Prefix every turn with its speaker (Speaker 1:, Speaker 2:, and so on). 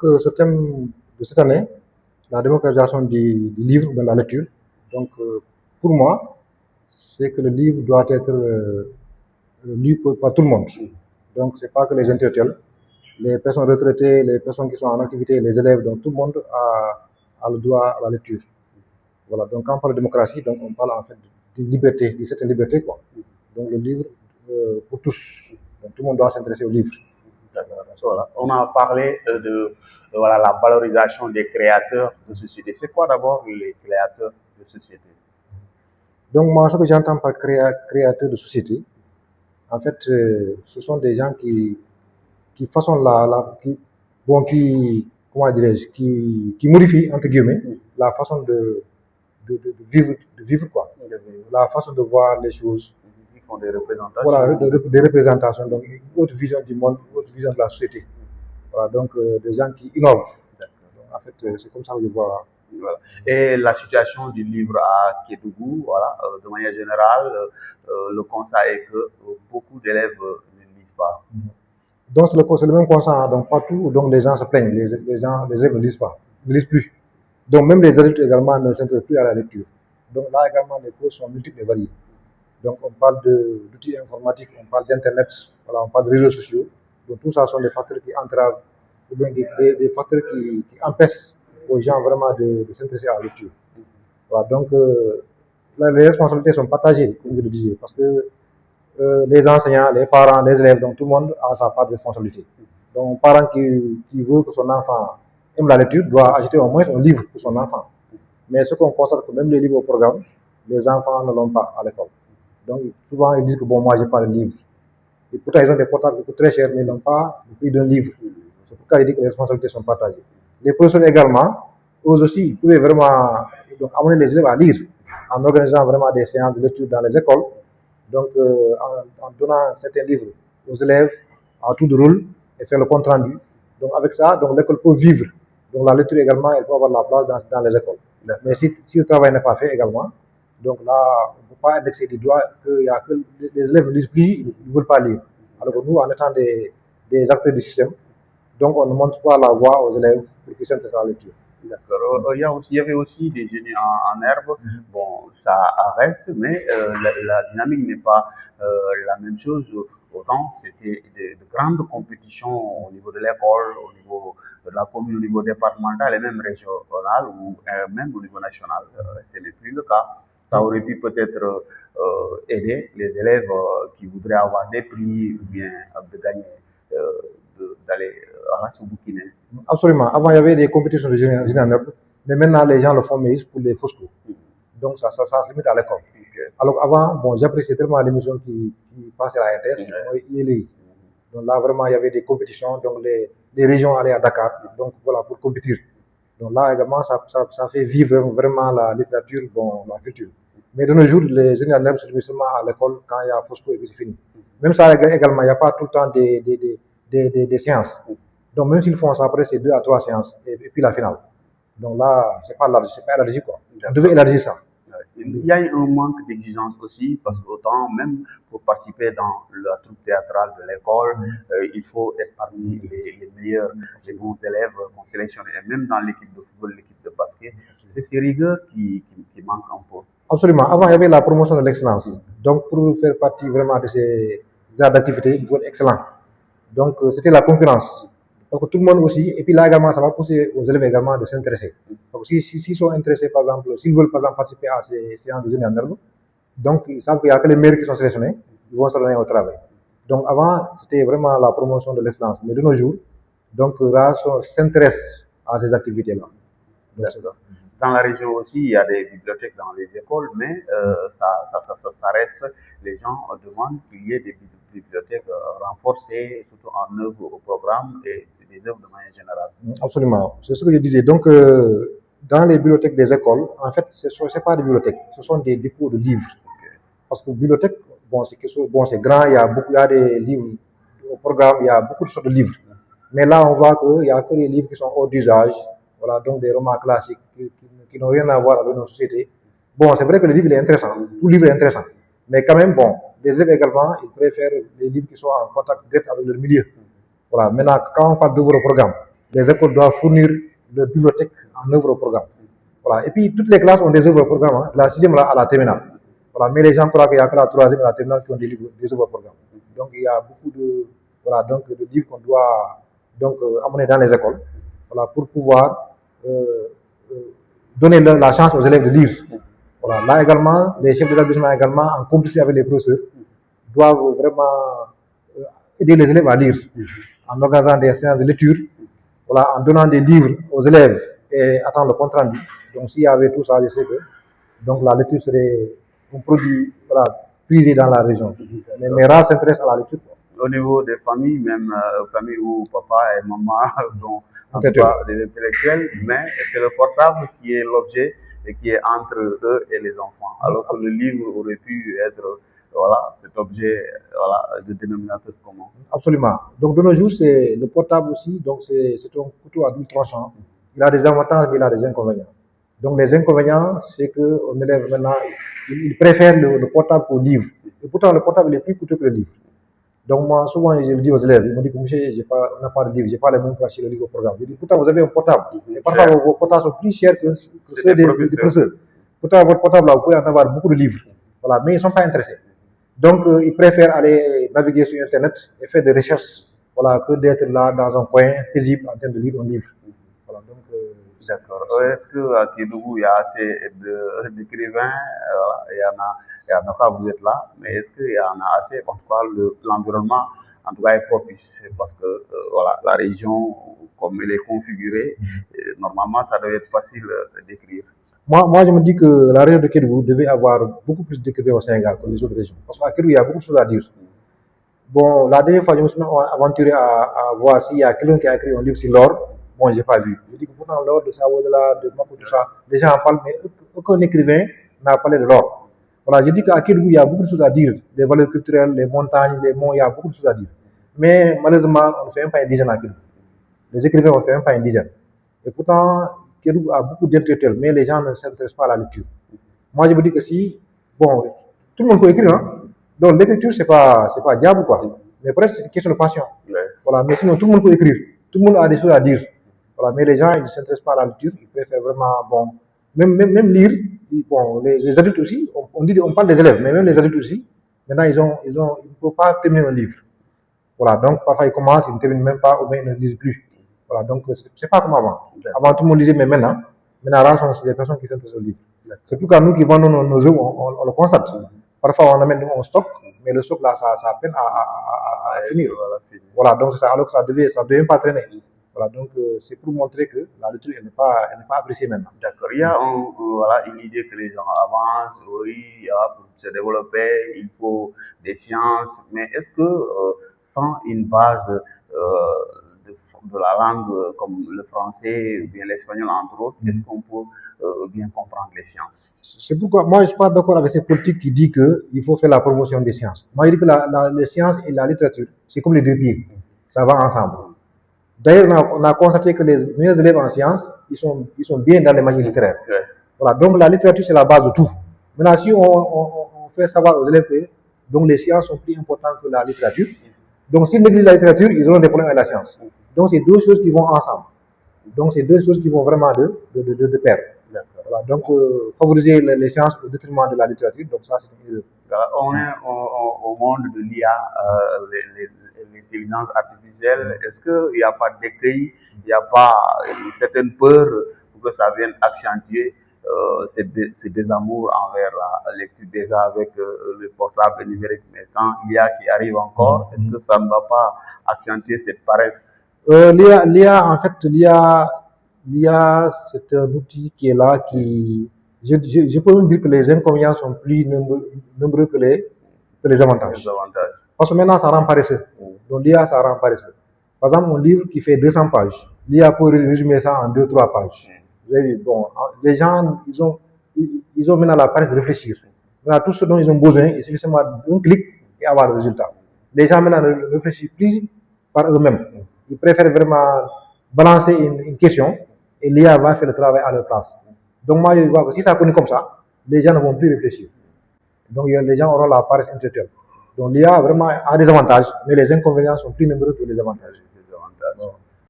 Speaker 1: Ce thème de cette année, la démocratisation du livre ou de la lecture, donc pour moi, c'est que le livre doit être lu par tout le monde. Donc c'est pas que les intellectuels, les personnes retraitées, les personnes qui sont en activité, les élèves, donc tout le monde a le droit à la lecture. Voilà, donc quand on parle de démocratie, donc on parle en fait d'une liberté, d'une certaine liberté, quoi. Donc le livre pour tous. Donc tout le monde doit s'intéresser au livre.
Speaker 2: Voilà. On a parlé de voilà, la valorisation des créateurs de société. C'est quoi d'abord les créateurs de société?
Speaker 1: Donc moi, ce que j'entends par créateur de société, en fait, ce sont des gens qui façonnent comment dirais-je, qui modifient, entre guillemets, la façon de vivre, quoi. La façon de voir les choses.
Speaker 2: Ils font des représentations.
Speaker 1: Voilà, des représentations, donc une autre vision du monde, une autre vision de la société. Voilà, donc des gens qui innovent. Donc, en fait, c'est comme ça que je vois.
Speaker 2: Voilà. Et la situation du livre à Kédougou, voilà, de manière générale, le constat est que beaucoup d'élèves ne lisent pas.
Speaker 1: Donc c'est le même constat, donc partout, donc les gens se plaignent, les élèves ne lisent pas, ne lisent plus. Donc même les adultes également ne s'intéressent plus à la lecture. Donc là également les causes sont multiples et variées. Donc on parle d'outils informatiques, on parle d'internet, voilà, on parle de réseaux sociaux. Donc tout ça sont des facteurs qui entravent, ou bien des facteurs qui empêchent aux gens vraiment de s'intéresser à la lecture. Voilà, donc les responsabilités sont partagées, comme je le disais, parce que les enseignants, les parents, les élèves, donc tout le monde a sa part de responsabilité. Donc un parent qui veut que son enfant aime la lecture doit acheter au moins un livre pour son enfant. Mais ce qu'on constate, que même les livres au programme, les enfants ne l'ont pas à l'école. Donc souvent ils disent que bon, moi j'ai pas de livre. Et pourtant ils ont des portables qui coûtent très cher, mais ils n'ont pas le prix d'un livre. C'est pourquoi je dis que les responsabilités sont partagées. Les professeurs également, eux aussi, ils pouvaient vraiment donc, amener les élèves à lire en organisant vraiment des séances de lecture dans les écoles. Donc en donnant certains livres aux élèves à tout de rôle et faire le compte rendu. Donc avec ça, donc l'école peut vivre. Donc la lecture également, elle peut avoir la place dans les écoles. Mais si le travail n'est pas fait également, donc là, on ne peut pas indexer du doigt que les élèves ne lisent plus, ils ne veulent pas lire. Alors que nous, en étant des acteurs du système, donc on ne montre pas la voie aux élèves pour qu'ils s'intéressent à la lecture.
Speaker 2: D'accord. Il y avait aussi des génies en herbe. Bon, ça reste, mais la dynamique n'est pas la même chose. Autant c'était de grandes compétitions au niveau de l'école, au niveau de la commune, au niveau départemental et même régional ou même au niveau national. Ce n'est plus le cas. Ça aurait pu peut-être aider les élèves qui voudraient avoir des prix ou bien de gagner, d'aller à la Souboukiné.
Speaker 1: Absolument. Avant, il y avait des compétitions de génie en herbe, mais maintenant, les gens le font, mais pour les fausses cours. Donc, ça se limite à l'école. Alors, avant, bon, j'appréciais tellement l'émission qui passait à la RTS, donc là, vraiment, il y avait des compétitions, donc les régions allaient à Dakar, donc voilà, pour compétir. Donc là, également, ça fait vivre vraiment la littérature, bon, la culture. Mais de nos jours, les génies en herbe se limitent seulement à l'école quand il y a fausse cours et puis c'est fini. Même ça, également, il n'y a pas tout le temps des séances. Donc même s'ils font ça, après c'est 2 à 3 séances et puis la finale. Donc là, c'est pas élargi quoi. On devait élargir ça.
Speaker 2: Il y a un manque d'exigence aussi parce qu'autant même pour participer dans la troupe théâtrale de l'école, il faut être parmi les meilleurs, les bons élèves qu'on sélectionne. Et même dans l'équipe de football, l'équipe de basket, c'est ces rigueurs qui manquent un peu.
Speaker 1: Absolument. Avant, il y avait la promotion de l'excellence. Donc pour faire partie vraiment de ces actes d'activité, il faut être excellent. Donc c'était la concurrence. Parce que tout le monde aussi, et puis là également, ça va pousser aux élèves également de s'intéresser. Donc s'ils sont intéressés, par exemple, s'ils veulent par exemple participer à ces séances de génie en herbe, donc ils savent qu'il n'y a que les meilleurs qui sont sélectionnés, ils vont s'adonner au travail. Donc avant, c'était vraiment la promotion de l'excellence. Mais de nos jours, donc là, s'intéressent à ces activités-là.
Speaker 2: Dans la région aussi, il y a des bibliothèques dans les écoles, mais ça reste, les gens demandent qu'il y ait des bibliothèques renforcées, surtout en œuvre au programme et des œuvres de manière générale.
Speaker 1: Absolument, c'est ce que je disais. Donc, dans les bibliothèques des écoles, en fait, ce n'est pas des bibliothèques, ce sont des dépôts de livres. Parce que bibliothèque, bon, c'est grand, il y a des livres au programme, il y a beaucoup de sortes de livres. Mais là, on voit qu'il n'y a que des livres qui sont hors d'usage, voilà, donc des romans classiques qui n'ont rien à voir avec nos sociétés. Bon, c'est vrai que le livre est intéressant, tout livre est intéressant. Mais quand même, bon, les élèves également, ils préfèrent les livres qui sont en contact direct avec leur milieu. Voilà. Maintenant, quand on parle d'œuvres au programme, les écoles doivent fournir leur bibliothèque en œuvre au programme. Voilà. Et puis, toutes les classes ont des œuvres au programme, hein, de la sixième à la terminale. Voilà. Mais les gens croient qu'il n'y a que la troisième et la terminale qui ont des, livres, des œuvres au programme. Donc, il y a beaucoup de, voilà, donc, de livres qu'on doit donc, amener dans les écoles, voilà, pour pouvoir donner la chance aux élèves de lire. Voilà. Là également, les chefs d'établissement également, en complicité avec les professeurs, doivent vraiment aider les élèves à lire, en organisant des séances de lecture, voilà, en donnant des livres aux élèves et attendre le compte rendu. Donc s'il y avait tout ça, je sais que donc, la lecture serait un produit, voilà, prisé dans la région. Mais mes races s'intéressent à la lecture.
Speaker 2: Au niveau des familles, même familles où papa et maman sont en tout cas des intellectuels, mais c'est le portable qui est l'objet et qui est entre eux et les enfants. Alors que le livre aurait pu être, voilà, cet objet, voilà, de dénominateur commun.
Speaker 1: Absolument. Donc de nos jours, c'est le portable aussi, donc c'est un couteau à double tranchant. Il a des avantages, mais il a des inconvénients. Donc les inconvénients, c'est qu'on élève maintenant, il préfère le portable au livre. Et pourtant, le portable est plus coûteux que le livre. Donc moi, souvent, je le dis aux élèves, ils m'ont dit que monsieur, on n'a pas de livre, j'ai pas les moyens pour acheter le livre au programme. Je dis, pourtant, vous avez un portable. Et parfois, vos portables sont plus chers que ceux des professeurs. Pourtant, votre portable, là, vous pouvez en avoir beaucoup de livres. Voilà, mais ils ne sont pas intéressés. Donc, ils préfèrent aller naviguer sur Internet et faire des recherches, voilà, que d'être là dans un coin paisible en train de lire un livre. Voilà, donc,
Speaker 2: d'accord. Est-ce qu'à Kédougou, il y a assez d'écrivains, il y en a pas, vous êtes là, mais est-ce qu'il y en a assez? En tout cas, l'environnement, en tout cas, est propice parce que voilà, la région, comme elle est configurée, normalement, ça doit être facile d'écrire.
Speaker 1: Moi, je me dis que la région de Kédougou devait avoir beaucoup plus d'écrivains au Sénégal que les autres régions. Parce qu'à Kédougou, il y a beaucoup de choses à dire. Bon, la dernière fois, je me suis aventuré à voir s'il y a quelqu'un qui a écrit un livre sur l'or. Bon, j'ai pas vu. Je dis que pourtant, l'or de Sawoudela, de Mako, tout ça, les gens en parlent, mais aucun écrivain n'a parlé de l'or. Voilà, je dis qu'à Kédougou, il y a beaucoup de choses à dire. Les valeurs culturelles, les montagnes, les monts, il y a beaucoup de choses à dire. Mais malheureusement, on ne fait même pas une dizaine à Kédougou. Les écrivains, on ne fait même pas une dizaine. Et pourtant, Kédougou a beaucoup d'intellectuels, mais les gens ne s'intéressent pas à la lecture. Moi, je me dis que si, bon, tout le monde peut écrire, hein. Donc, l'écriture, c'est pas diable, quoi. Mais peut-être c'est une question de passion. Voilà, mais sinon, tout le monde peut écrire. Tout le monde a des choses à dire. Voilà, mais les gens, ils ne s'intéressent pas à la lecture. Ils préfèrent vraiment, bon, même lire. Bon, les adultes aussi, on parle des élèves, mais même les adultes aussi, maintenant, ils ne peuvent pas terminer un livre. Voilà, donc parfois ils commencent, ils ne terminent même pas, ou bien ils ne lisent plus. Voilà, donc c'est pas comme avant. Avant, tout le monde lisait, mais maintenant, rare sont des personnes qui s'intéressent au livre. C'est plus qu'à nous qui vendons nos œufs, on le constate. Parfois, on amène, on stocke, mais le stock là, ça peine à finir. Voilà, donc c'est ça, alors que ça devait pas traîner. Voilà, donc c'est pour montrer que la lecture elle n'est pas appréciée maintenant.
Speaker 2: D'accord. Il y a voilà, une idée que les gens avancent, oui, pour se développer, il faut des sciences, mais est-ce que sans une base de la langue comme le français ou bien l'espagnol entre autres, est-ce qu'on peut bien comprendre les sciences?
Speaker 1: C'est pourquoi moi je ne suis pas d'accord avec cette politique qui dit qu'il faut faire la promotion des sciences. Moi je dis que les sciences et la littérature, c'est comme les deux pieds, ça va ensemble. D'ailleurs, on a constaté que les meilleurs élèves en sciences, ils sont bien dans les matières littéraires. Voilà, donc la littérature, c'est la base de tout. Maintenant, si on fait savoir aux élèves que donc, les sciences sont plus importantes que la littérature, donc s'ils négligent la littérature, ils auront des problèmes avec la science. Donc, c'est deux choses qui vont ensemble. Donc, c'est deux choses qui vont vraiment de pair. Voilà, donc, favoriser les sciences au détriment de la littérature, donc ça, c'est une erreur.
Speaker 2: On est au monde de l'IA, l'intelligence artificielle. Est-ce qu'il n'y a pas d'écueil, il n'y a pas une certaine peur pour que ça vienne accentuer ce désamour envers la lecture déjà avec le portable numérique? Mais quand l'IA qui arrive encore, est-ce que ça ne va pas accentuer cette paresse?
Speaker 1: L'IA, en fait, l'IA, c'est un outil qui est là, je peux même dire que les inconvénients sont plus nombreux que les avantages. Parce que maintenant, ça rend paresseux. Donc, l'IA, ça rend paresseux. Par exemple, un livre qui fait 200 pages, l'IA peut résumer ça en 2-3 pages. Vous avez vu, bon, les gens, ils ont maintenant la paresse de réfléchir. Maintenant, tout ce dont ils ont besoin, il suffit seulement d'un clic et avoir le résultat. Les gens maintenant ne réfléchissent plus par eux-mêmes. Ils préfèrent vraiment balancer une question et l'IA va faire le travail à leur place. Donc moi, je vois que si ça continue comme ça, les gens ne vont plus réfléchir. Donc les gens auront la paresse intellectuelle. Donc l'IA vraiment a des avantages, mais les inconvénients sont plus nombreux que les avantages.